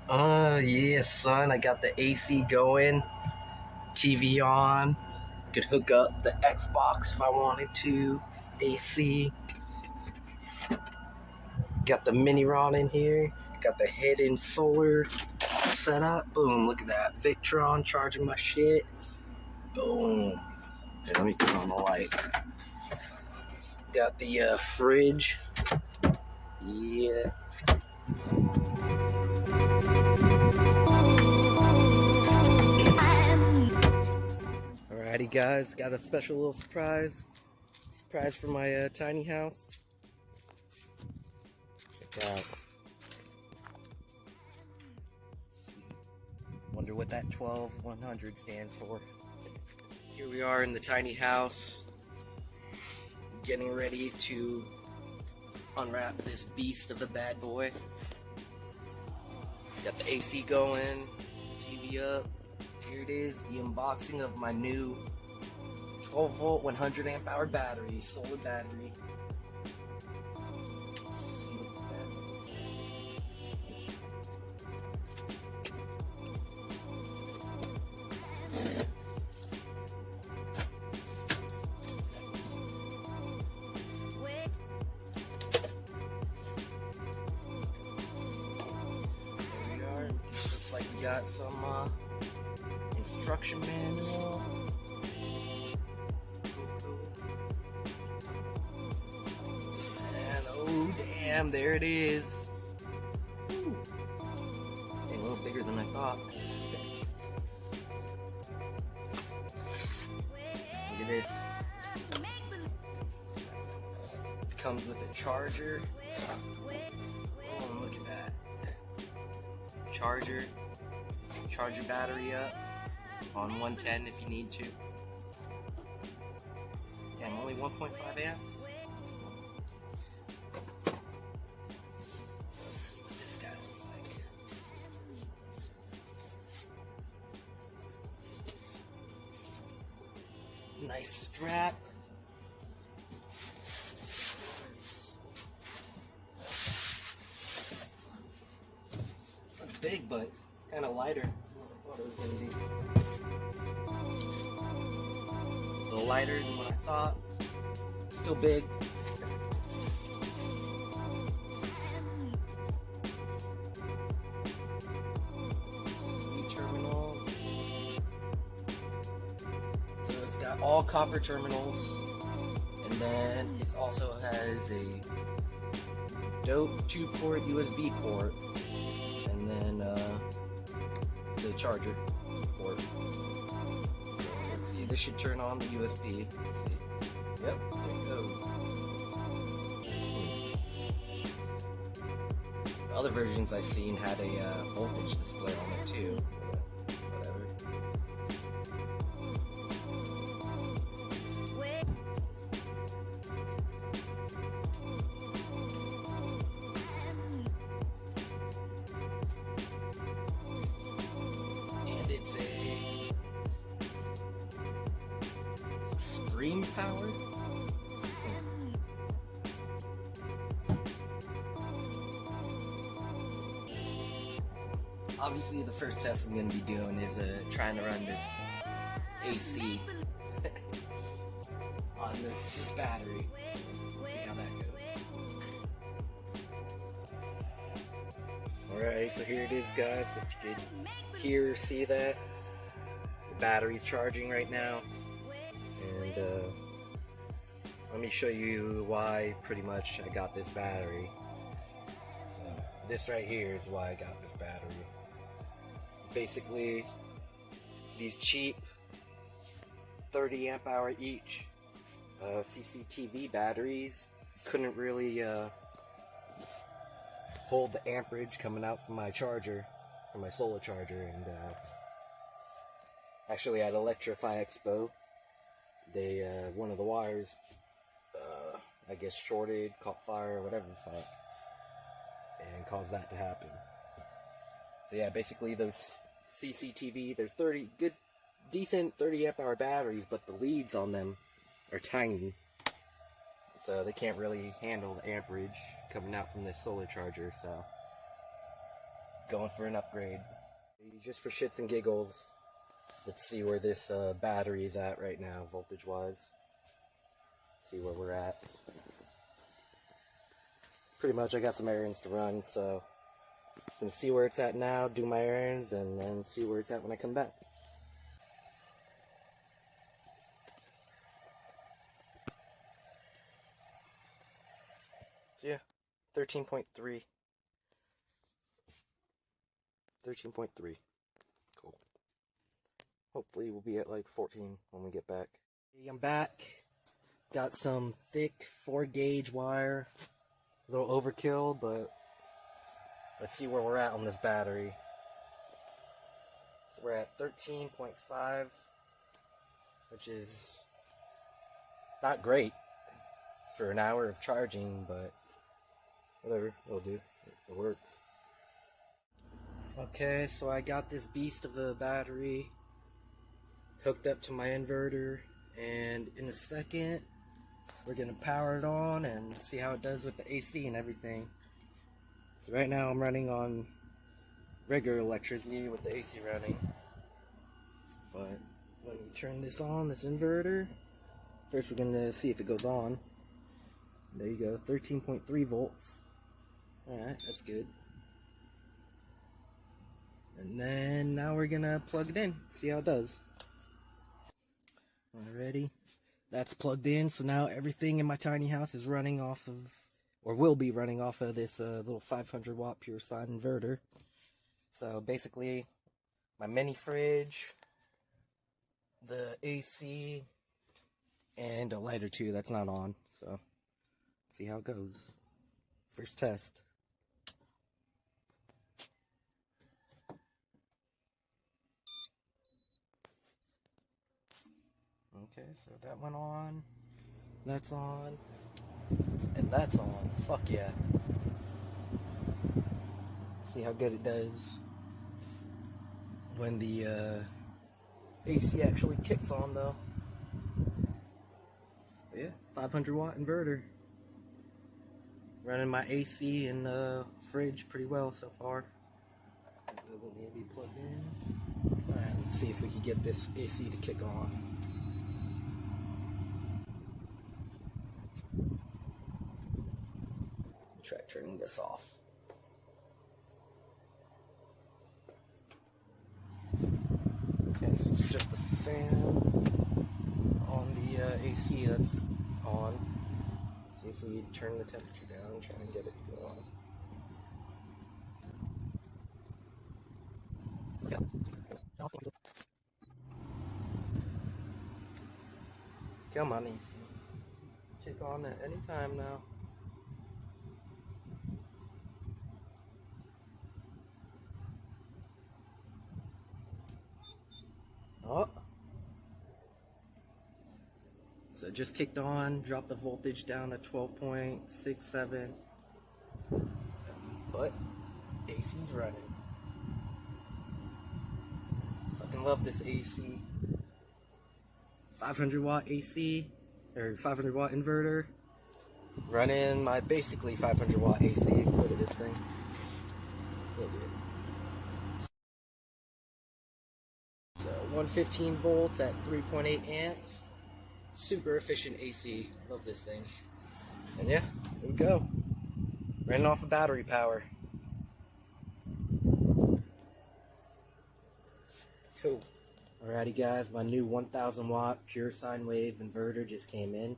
Yeah, son, I got the AC going, TV on. Could hook up the Xbox if I wanted to. AC. Got the mini rod in here. Got the head in solar set up. Boom, look at that. Victron charging my shit. Boom. Here, let me turn on the light. Got the fridge. Yeah. Alrighty, guys, got a special little surprise. Surprise for my tiny house. Check out. Wonder what that 12100 stands for. Here we are in the tiny house, getting ready to unwrap this beast of a bad boy. Got the AC going, TV up. Here it is, the unboxing of my new 12-volt 100 amp hour battery, solar battery. Let's see what that looks like. There we are. Looks like we got some instruction manual. And oh damn, there it is. Ooh. Dang, a little bigger than I thought. Look at this. It comes with a charger. Oh, look at that. Charge your battery up on 110 if you need to. Damn, only 1.5 amps. Let's see what this guy looks like. Nice strap. It's big, but kind of lighter than I thought it was going to be. A little lighter than what I thought. Still big. Terminals. So it's got all copper terminals, and then it also has a dope 2-port USB port, and then the charger port. Let's see, this should turn on the USB. Let's see. Yep, there it goes. The other versions I've seen had a voltage display on it too. Whatever. And it's a screen powered. Obviously, the first test I'm going to be doing is trying to run this AC on this battery. See how that goes. Alright, so here it is, guys. If you could hear or see that, the battery's charging right now. And let me show you why pretty much I got this battery. So this right here is why I got this battery. Basically, these cheap 30 amp hour each CCTV batteries couldn't really hold the amperage coming out from my charger, from my solar charger. And actually at Electrify Expo, they one of the wires I guess shorted, caught fire, or whatever the fuck, and caused that to happen. So yeah, basically those CCTV, they're decent 30 amp hour batteries, but the leads on them are tiny, so they can't really handle the amperage coming out from this solar charger. So going for an upgrade. Just for shits and giggles, let's see where this battery is at right now, voltage-wise. See where we're at. Pretty much I got some errands to run, so I'm going to see where it's at now, do my errands, and then see where it's at when I come back. So yeah, 13.3. 13.3. Cool. Hopefully we'll be at like 14 when we get back. I'm back. Got some thick 4-gauge wire. A little overkill, but let's see where we're at on this battery. So we're at 13.5, which is not great for an hour of charging, but whatever, it'll do. It works. Okay, so I got this beast of a battery hooked up to my inverter, and in a second we're gonna power it on and see how it does with the AC and everything. So right now I'm running on regular electricity with the AC running, but let me turn this on, this inverter. First we're gonna see if it goes on. There you go, 13.3 volts. Alright, that's good. And then now we're gonna plug it in, see how it does. Alrighty, that's plugged in, so now everything in my tiny house is running off of, or will be running off of this little 500 watt pure sine inverter. So basically, my mini fridge, the AC, and a lighter too that's not on, so see how it goes. First test. Okay, so that went on, that's on, and that's on. Fuck yeah. See how good it does when the AC actually kicks on though. But yeah, 500 watt inverter. Running my AC and fridge pretty well so far. It doesn't need to be plugged in. Alright, let's see if we can get this AC to kick on. Try turning this off. Okay, so it's just the fan on the AC that's on. See if we turn the temperature down and try and get it to go on. Come on, AC. Kick on at any time now. Oh. So it just kicked on, dropped the voltage down to 12.67. But AC's running. Fucking love this AC. 500 watt AC, or 500 watt inverter. Running my basically 500 watt AC. Look at this thing. Look at it. So 115 volts at 3.8 amps. Super efficient AC. Love this thing. And yeah, here we go. Running off of battery power. Cool. Alrighty guys, my new 1000 watt pure sine wave inverter just came in.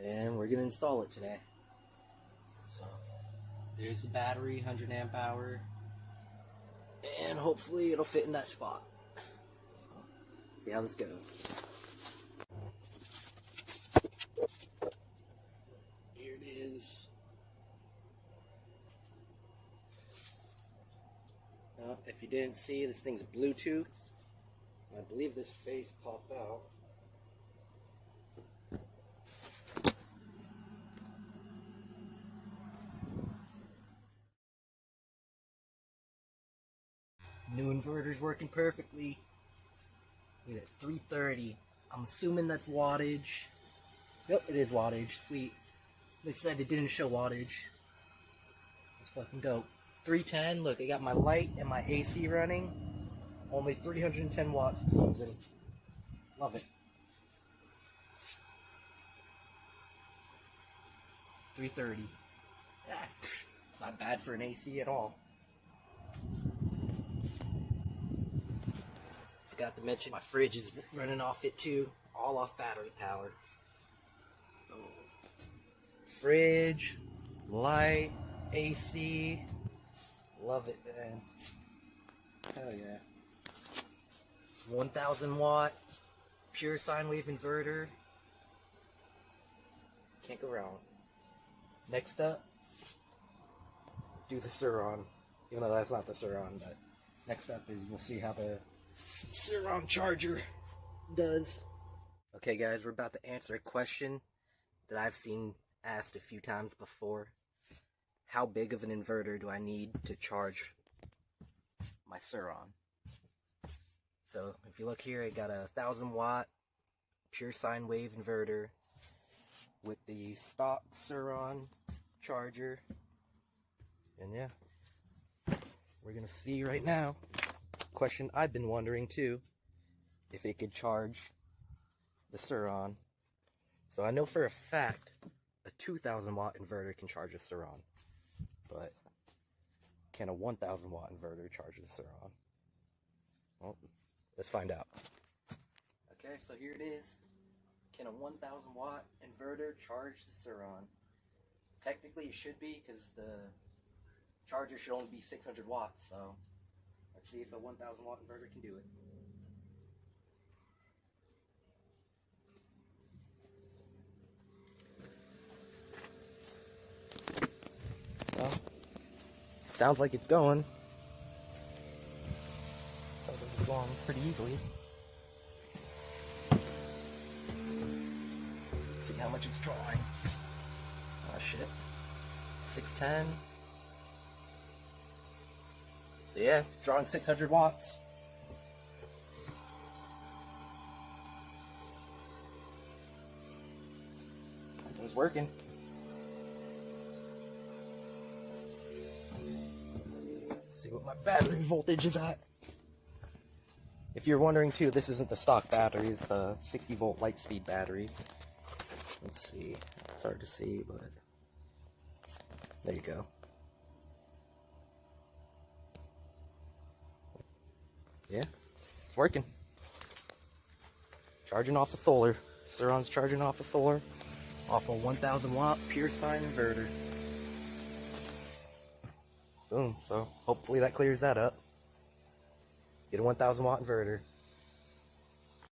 And we're going to install it today. So, there's the battery, 100 amp hour. And hopefully it'll fit in that spot. See how this goes. Here it is. Now, if you didn't see, this thing's Bluetooth. I believe this face popped out. New inverter's working perfectly. Look at 330. I'm assuming that's wattage. Yep, it is wattage. Sweet. They said it didn't show wattage. It's fucking dope. 310, look, I got my light and my AC running. Only 310 watts it's using. Love it. 330. Yeah, it's not bad for an AC at all. Forgot to mention my fridge is running off it too. All off battery power. Fridge, light, AC. Love it, man. Hell yeah. 1000 watt, pure sine wave inverter. Can't go wrong. Next up, do the SurRon. Even though that's not the SurRon, but next up is we'll see how the SurRon charger does. Okay guys, we're about to answer a question that I've seen asked a few times before. How big of an inverter do I need to charge my SurRon? So if you look here, I got a 1000 watt pure sine wave inverter with the stock SurRon charger. And yeah, we're gonna see right now. Question I've been wondering too, if it could charge the SurRon. So I know for a fact a 2000 watt inverter can charge a SurRon, but can a 1000 watt inverter charge the SurRon? Well, let's find out. Okay, so here it is. Can a 1000 watt inverter charge the SurRon? Technically it should be, because the charger should only be 600 watts, so let's see if a 1000 watt inverter can do it. So, sounds like it's going. Sounds like it's going pretty easily. Let's see how much it's drawing. Oh shit. 610. So yeah, it's drawing 600 watts. It was working. See what my battery voltage is at. If you're wondering too, this isn't the stock battery, it's a 60 volt light speed battery. Let's see, it's hard to see, but there you go. Yeah, it's working. Charging off of solar. SurRon's charging off of solar, off a 1000 watt pure sine inverter. Boom, so hopefully that clears that up. Get a 1000 watt inverter.